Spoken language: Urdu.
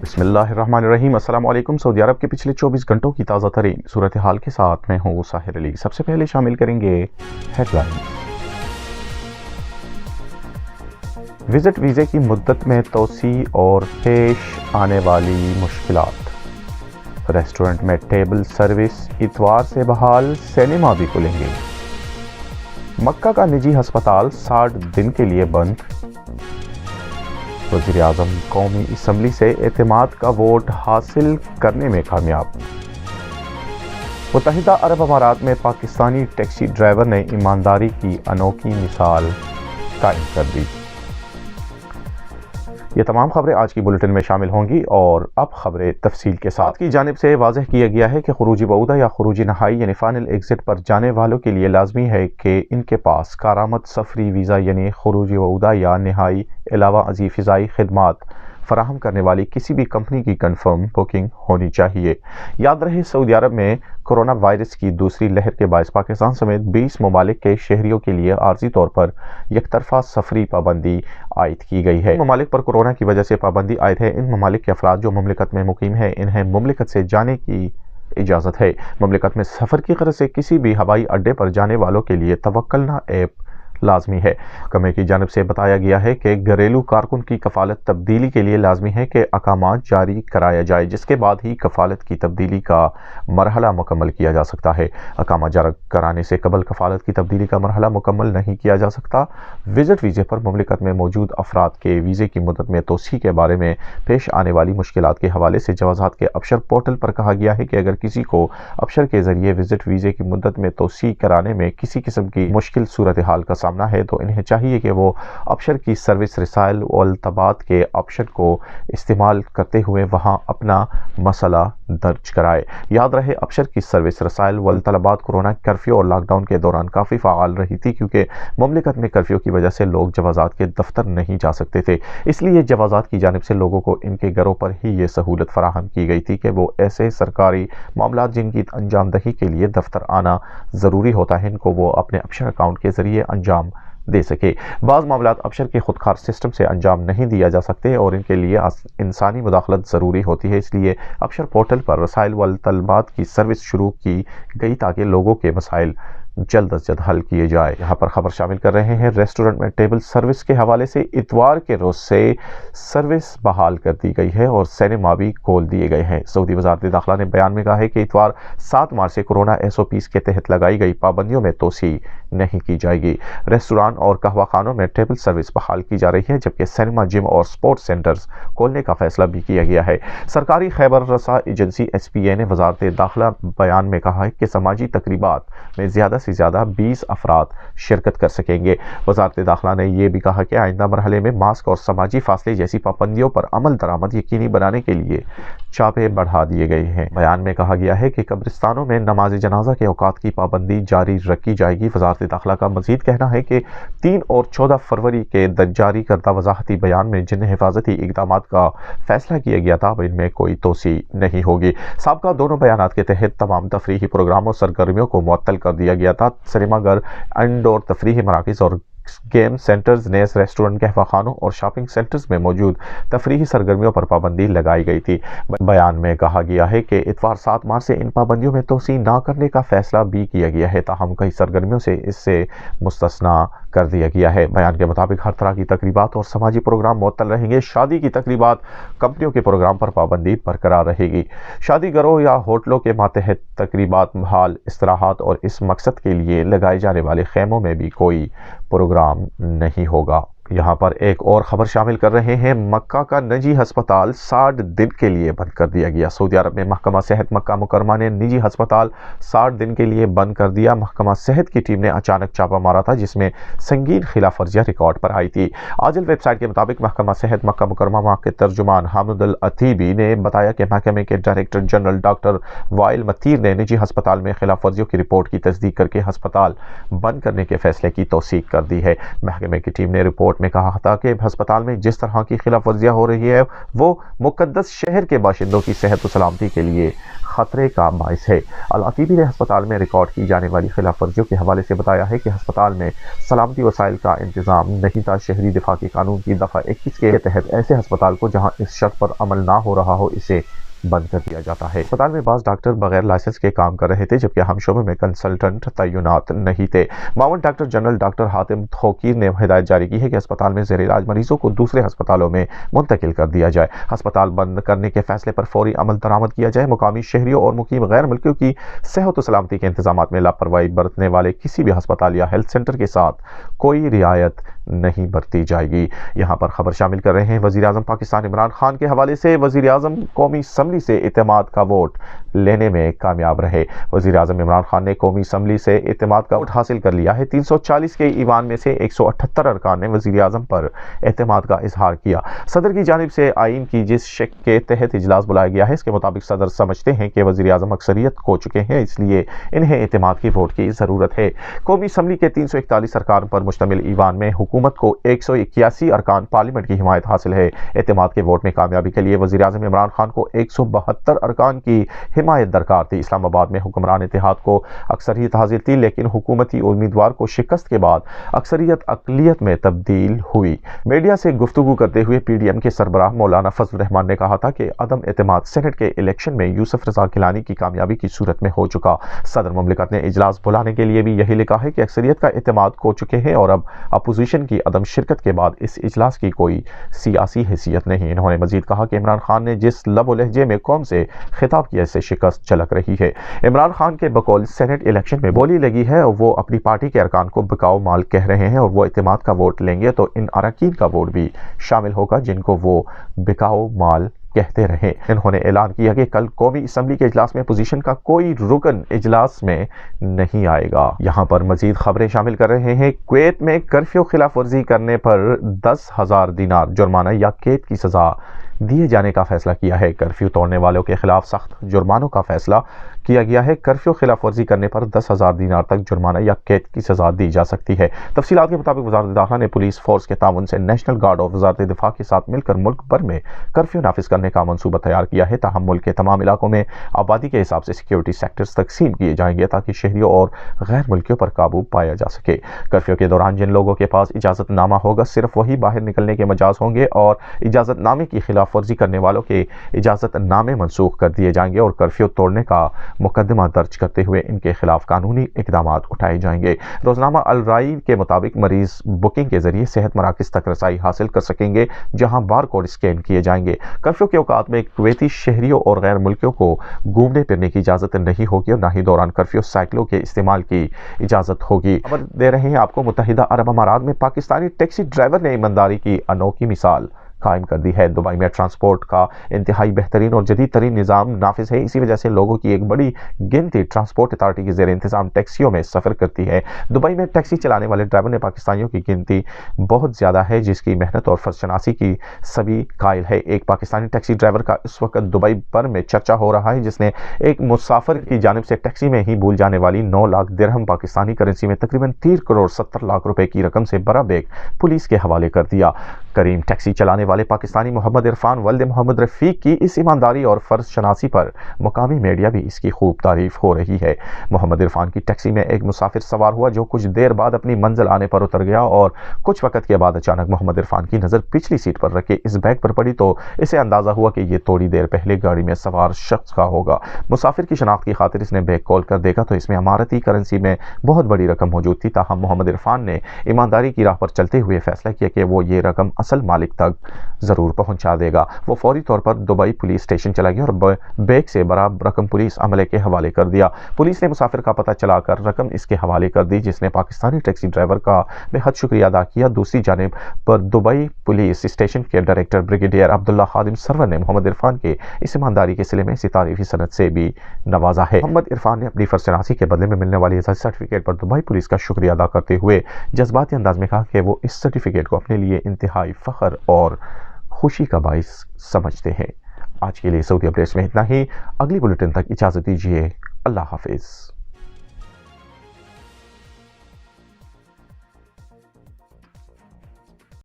بسم اللہ الرحمن الرحیم۔ السلام علیکم۔ سعودی عرب کے پچھلے 24 گھنٹوں کی تازہ ترین صورتحال کے ساتھ میں ہوں ساحر علی۔ سب سے پہلے شامل کریں گے ہیڈ لائن۔ وزٹ ویزے کی مدت میں توسیع اور پیش آنے والی مشکلات۔ ریسٹورنٹ میں ٹیبل سروس اتوار سے بحال، سینما بھی کھلیں گے۔ مکہ کا نجی ہسپتال 60 دن کے لیے بند۔ وزیر اعظم قومی اسمبلی سے اعتماد کا ووٹ حاصل کرنے میں کامیاب۔ متحدہ عرب امارات میں پاکستانی ٹیکسی ڈرائیور نے ایمانداری کی انوکھی مثال قائم کر دی۔ یہ تمام خبریں آج کی بلیٹن میں شامل ہوں گی، اور اب خبریں تفصیل کے ساتھ۔ کی جانب سے واضح کیا گیا ہے کہ خروجی بعودہ یا خروجی نہائی یعنی فائنل ایگزٹ پر جانے والوں کے لیے لازمی ہے کہ ان کے پاس کارآمد سفری ویزا یعنی خروجی بعودہ یا نہائی علاوہ ازیں فضائی خدمات فراہم کرنے والی کسی بھی کمپنی کی کنفرم بکنگ ہونی چاہیے۔ یاد رہے، سعودی عرب میں کورونا وائرس کی دوسری لہر کے باعث پاکستان سمیت 20 ممالک کے شہریوں کے لیے عارضی طور پر یک طرفہ سفری پابندی عائد کی گئی ہے۔ ممالک پر کورونا کی وجہ سے پابندی عائد ہے۔ ان ممالک کے افراد جو مملکت میں مقیم ہیں، انہیں مملکت سے جانے کی اجازت ہے۔ مملکت میں سفر کی غرض سے کسی بھی ہوائی اڈے پر جانے والوں کے لیے توکلنا ایپ لازمی ہے۔ محکمے کی جانب سے بتایا گیا ہے کہ گھریلو کارکن کی کفالت تبدیلی کے لیے لازمی ہے کہ اقامات جاری کرایا جائے، جس کے بعد ہی کفالت کی تبدیلی کا مرحلہ مکمل کیا جا سکتا ہے۔ اقامات جاری کرانے سے قبل کفالت کی تبدیلی کا مرحلہ مکمل نہیں کیا جا سکتا۔ وزٹ ویزے پر مملکت میں موجود افراد کے ویزے کی مدت میں توسیع کے بارے میں پیش آنے والی مشکلات کے حوالے سے جوازات کے ابشر پورٹل پر کہا گیا ہے کہ اگر کسی کو ابشر کے ذریعے وزٹ ویزے کی مدت میں توسیع کرانے میں کسی قسم کی مشکل صورتحال کا سامنا ہے تو انہیں چاہیے کہ وہ ابشر کی سروس رسائل والطلبات کے آپشن کو استعمال کرتے ہوئے وہاں اپنا مسئلہ درج کرائے۔ یاد رہے، ابشر کی سروس رسائل والطلبات کورونا کرفیو اور لاک ڈاؤن کے دوران کافی فعال رہی تھی، کیونکہ مملکت میں کرفیو کی وجہ سے لوگ جوازات کے دفتر نہیں جا سکتے تھے۔ اس لیے جوازات کی جانب سے لوگوں کو ان کے گھروں پر ہی یہ سہولت فراہم کی گئی تھی کہ وہ ایسے سرکاری معاملات جن کی انجام دہی کے لیے دفتر آنا ضروری ہوتا ہے، ان کو وہ اپنے ابشر اکاؤنٹ کے ذریعے انجام دے سکے۔ بعض معاملات ابشر کے خودکار سسٹم سے انجام نہیں دیا جا سکتے اور ان کے لیے انسانی مداخلت ضروری ہوتی ہے، اس لیے ابشر پورٹل پر رسائل والطلبات کی سروس شروع کی گئی تاکہ لوگوں کے مسائل جلد از جلد حل کیے جائے۔ یہاں پر خبر شامل کر رہے ہیں، ریسٹورنٹ میں ٹیبل سروس کے حوالے سے اتوار کے روز سے سروس بحال کر دی گئی ہے اور سینما بھی کھول دیے گئے ہیں۔ سعودی وزارت داخلہ نے بیان میں کہا ہے کہ اتوار 7 مارچ سے کورونا SOPs کے تحت لگائی گئی پابندیوں میں توسیع نہیں کی جائے گی۔ ریسٹوران اور قہوہ خانوں میں ٹیبل سروس بحال کی جا رہی ہے، جبکہ سینما، جم اور سپورٹس سینٹرز کھولنے کا فیصلہ بھی کیا گیا ہے۔ سرکاری خیبر رساں ایجنسی SPA نے وزارت داخلہ بیان میں کہا ہے کہ سماجی تقریبات میں زیادہ سے زیادہ 20 افراد شرکت کر سکیں گے۔ وزارت داخلہ نے یہ بھی کہا کہ آئندہ مرحلے میں ماسک اور سماجی فاصلے جیسی پابندیوں پر عمل درآمد یقینی بنانے کے لیے چابے بڑھا دیے گئے ہیں۔ بیان میں کہا گیا ہے کہ قبرستانوں میں نماز جنازہ کے اوقات کی پابندی جاری رکھی جائے گی۔ وزارت داخلہ کا مزید کہنا ہے کہ 3 اور 14 فروری کے جاری کردہ وضاحتی بیان میں جن حفاظتی اقدامات کا فیصلہ کیا گیا تھا، اب ان میں کوئی توسیع نہیں ہوگی۔ سابقہ دونوں بیانات کے تحت تمام تفریحی پروگراموں اور سرگرمیوں کو معطل کر دیا گیا تھا۔ سنیما گھر، انڈور تفریحی مراکز اور گیم سینٹرز، نیز ریسٹورنٹ، قہوہ خانوں اور شاپنگ سینٹرز میں موجود تفریحی سرگرمیوں پر پابندی لگائی گئی تھی۔ بیان میں کہا گیا ہے کہ اتوار 7 مارچ سے ان پابندیوں میں توسیع نہ کرنے کا فیصلہ بھی کیا گیا ہے، تاہم کئی سرگرمیوں سے اس سے مستثنیٰ کر دیا گیا ہے۔ بیان کے مطابق ہر طرح کی تقریبات اور سماجی پروگرام معطل رہیں گے۔ شادی کی تقریبات، کمپنیوں کے پروگرام پر پابندی برقرار رہے گی۔ شادی گھروں یا ہوٹلوں کے ماتحت تقریبات بحال، استراحات اور اس مقصد کے لیے لگائے جانے والے خیموں میں بھی کوئی پروگرام نہیں ہوگا۔ یہاں پر ایک اور خبر شامل کر رہے ہیں، مکہ کا نجی ہسپتال 60 دن کے لیے بند کر دیا گیا۔ سعودی عرب میں محکمہ صحت مکہ مکرمہ نے نجی ہسپتال 60 دن کے لیے بند کر دیا۔ محکمہ صحت کی ٹیم نے اچانک چھاپہ مارا تھا، جس میں سنگین خلاف ورزیاں ریکارڈ پر آئی تھی۔ عاجل ویب سائٹ کے مطابق محکمہ صحت مکہ مکرمہ کے ترجمان حامد العتیبی نے بتایا کہ محکمے کے ڈائریکٹر جنرل ڈاکٹر وائل متیر نے نجی ہسپتال میں خلاف ورزیوں کی رپورٹ کی تصدیق کر کے ہسپتال بند کرنے کے فیصلے کی توثیق کر دی ہے۔ محکمے کی ٹیم نے رپورٹ میں کہا تھا کہ ہسپتال میں جس طرح کی خلاف ورزیاں ہو رہی ہے وہ مقدس شہر کے باشندوں کی صحت و سلامتی کے لیے خطرے کا باعث ہے۔ العتیبی نے ہسپتال میں ریکارڈ کی جانے والی خلاف ورزیوں کے حوالے سے بتایا ہے کہ ہسپتال میں سلامتی وسائل کا انتظام نہیں تھا۔ شہری دفاع کے قانون کی دفعہ 21 کے تحت ایسے ہسپتال کو جہاں اس شرط پر عمل نہ ہو رہا ہو اسے بند کر دیا جاتا ہے۔ ہسپتال میں بعض ڈاکٹر بغیر لائسنس کے کام کر رہے تھے جبکہ اہم شعبوں میں کنسلٹنٹ تعینات نہیں تھے۔ معاون ڈاکٹر جنرل ڈاکٹر حاتم توقیر نے ہدایت جاری کی ہے کہ ہسپتال میں زیر علاج مریضوں کو دوسرے ہسپتالوں میں منتقل کر دیا جائے۔ ہسپتال بند کرنے کے فیصلے پر فوری عمل درآمد کیا جائے۔ مقامی شہریوں اور مقیم غیر ملکیوں کی صحت و سلامتی کے انتظامات میں لاپرواہی برتنے والے کسی بھی ہسپتال یا ہیلتھ سینٹر کے ساتھ کوئی رعایت نہیں برتی جائے گی۔ یہاں پر خبر شامل کر رہے ہیں وزیر اعظم پاکستان عمران خان کے حوالے سے۔ وزیر اعظم قومی اسمبلی سے اعتماد کا ووٹ لینے میں کامیاب رہے۔ وزیر اعظم عمران خان نے قومی اسمبلی سے اعتماد کا ووٹ حاصل کر لیا ہے۔ 340 کے ایوان میں سے 178 ارکان نے وزیر اعظم پر اعتماد کا اظہار کیا۔ صدر کی جانب سے آئین کی جس شق کے تحت اجلاس بلایا گیا ہے اس کے مطابق صدر سمجھتے ہیں کہ وزیر اعظم اکثریت کھو چکے ہیں، اس لیے انہیں اعتماد کی ووٹ کی ضرورت ہے۔ قومی اسمبلی کے 341 ارکان پر مشتمل ایوان میں حکومت کو 181 ارکان پارلیمنٹ کی حمایت حاصل ہے۔ اعتماد کے ووٹ میں کامیابی کے لیے وزیر اعظم عمران خان کو 172 ارکان کی حمایت درکار تھی۔ اسلام آباد میں حکمران اتحاد کو اکثریت حاصل تھی لیکن حکومتی امیدوار کو شکست کے بعد اکثریت اقلیت میں تبدیل ہوئی۔ میڈیا سے گفتگو کرتے ہوئے پی ڈی ایم کے سربراہ مولانا فضل الرحمان نے کہا تھا کہ عدم اعتماد سینٹ کے الیکشن میں یوسف رضا گیلانی کی کامیابی کی صورت میں ہو چکا۔ صدر مملکت نے اجلاس بلانے کے لیے بھی یہی لکھا ہے کہ اکثریت کا اعتماد کھو چکے ہیں اور اب اپوزیشن کی عدم شرکت کے بعد اس اجلاس کی کوئی سیاسی حیثیت نہیں۔ انہوں نے مزید کہا کہ عمران خان نے جس لب و لہجے میں قوم سے خطاب کیا اس سے شکست جھلک رہی ہے۔ عمران خان کے بقول سینٹ الیکشن میں بولی لگی ہے اور وہ اپنی پارٹی کے ارکان کو بکاؤ مال کہہ رہے ہیں اور وہ اعتماد کا ووٹ لیں گے تو ان اراکین کا ووٹ بھی شامل ہوگا جن کو وہ بکاؤ مال کہتے رہے۔ انہوں نے اعلان کیا کہ کل قومی اسمبلی کے اجلاس میں اپوزیشن کا کوئی رکن اجلاس میں نہیں آئے گا۔ یہاں پر مزید خبریں شامل کر رہے ہیں۔ کویت میں کرفیو خلاف ورزی کرنے پر 10,000 دینار جرمانہ یا قید کی سزا دیے جانے کا فیصلہ کیا ہے۔ کرفیو توڑنے والوں کے خلاف سخت جرمانوں کا فیصلہ کیا گیا ہے۔ کرفیو خلاف ورزی کرنے پر 10,000 دینار تک جرمانہ یا قید کی سزا دی جا سکتی ہے۔ تفصیلات کے مطابق وزارت داخلہ نے پولیس فورس کے تعاون سے نیشنل گارڈ اور وزارت دفاع کے ساتھ مل کر ملک بھر میں کرفیو نافذ کرنے کا منصوبہ تیار کیا ہے۔ تاہم ملک کے تمام علاقوں میں آبادی کے حساب سے سیکیورٹی سیکٹرز تقسیم کیے جائیں گے تاکہ شہریوں اور غیر ملکیوں پر قابو پایا جا سکے۔ کرفیو کے دوران جن لوگوں کے پاس اجازت نامہ ہوگا صرف وہی باہر نکلنے کے مجاز ہوں گے اور اجازت نامے کی خلاف ورزی کرنے والوں کے اجازت نامے منسوخ کر دیے جائیں گے اور کرفیو توڑنے کا مقدمہ درج کرتے ہوئے ان کے خلاف قانونی اقدامات اٹھائے جائیں گے۔ روزنامہ الرائے کے مطابق مریض بکنگ کے ذریعے صحت مراکز تک رسائی حاصل کر سکیں گے جہاں بار کوڈ اسکین کیے جائیں گے۔ کرفیو کے اوقات میں کویتی شہریوں اور غیر ملکیوں کو گھومنے پھرنے کی اجازت نہیں ہوگی اور نہ ہی دوران کرفیو سائیکلوں کے استعمال کی اجازت ہوگی۔ خبر دے رہے ہیں آپ کو متحدہ عرب امارات میں پاکستانی ٹیکسی ڈرائیور نے ایمانداری کی انوکھی مثال قائم کر دی ہے۔ دبئی میں ٹرانسپورٹ کا انتہائی بہترین اور جدید ترین نظام نافذ ہے، اسی وجہ سے لوگوں کی ایک بڑی گنتی ٹرانسپورٹ اتھارٹی کے زیر انتظام ٹیکسیوں میں سفر کرتی ہے۔ دبئی میں ٹیکسی چلانے والے ڈرائیور نے پاکستانیوں کی گنتی بہت زیادہ ہے جس کی محنت اور فرزشناسی کی سبھی قائل ہے۔ ایک پاکستانی ٹیکسی ڈرائیور کا اس وقت دبئی بھر میں چرچا ہو رہا ہے جس نے ایک مسافر کی جانب سے ٹیکسی میں ہی بھول جانے والی 9 لاکھ درہم پاکستانی کرنسی میں تقریباً 3 کروڑ 70 لاکھ روپے کی رقم سے بڑا بیگ پولیس کے حوالے کر دیا۔ کریم ٹیکسی چلانے والے پاکستانی محمد عرفان ولد محمد رفیق کی اس ایمانداری اور فرض شناسی پر مقامی میڈیا بھی اس کی خوب تعریف ہو رہی ہے۔ محمد عرفان کی ٹیکسی میں ایک مسافر سوار ہوا جو کچھ دیر بعد اپنی منزل آنے پر اتر گیا اور کچھ وقت کے بعد اچانک محمد عرفان کی نظر پچھلی سیٹ پر رکھے اس بیگ پر پڑی تو اسے اندازہ ہوا کہ یہ تھوڑی دیر پہلے گاڑی میں سوار شخص کا ہوگا۔ مسافر کی شناخت کی خاطر اس نے بیگ کھول کر دیکھا تو اس میں اماراتی کرنسی میں بہت بڑی رقم موجود تھی۔ تاہم محمد عرفان نے ایمانداری کی راہ پر چلتے ہوئے فیصلہ کیا کہ وہ یہ رقم اصل مالک تک ضرور پہنچا دے گا۔ وہ فوری طور پر دبئی پولیس اسٹیشن چلا گیا اور بیگ سے بڑا رقم پولیس عملے کے حوالے کر دیا۔ پولیس نے مسافر کا پتہ چلا کر رقم اس کے حوالے کر دی جس نے پاکستانی ٹیکسی ڈرائیور کا بے حد شکریہ ادا کیا۔ دوسری جانب پر دبئی پولیس اسٹیشن کے ڈائریکٹر بریگیڈیئر عبداللہ خادم سرور نے محمد عرفان کے اس ایمانداری کے صلے میں اسی تعریفی سند سے بھی نوازا ہے۔ محمد عرفان نے اپنی فرزشناسی کے بدلے میں ملنے والی اعزازی سرٹیفکیٹ پر دبئی پولیس کا شکریہ ادا کرتے ہوئے جذباتی انداز میں کہا کہ وہ اس سرٹیفکیٹ کو اپنے لیے انتہائی فخر اور خوشی کا باعث سمجھتے ہیں۔ آج کے لیے سعودی اپڈیٹس میں اتنا ہی۔ اگلی بلیٹن تک اجازت دیجیے۔ اللہ حافظ۔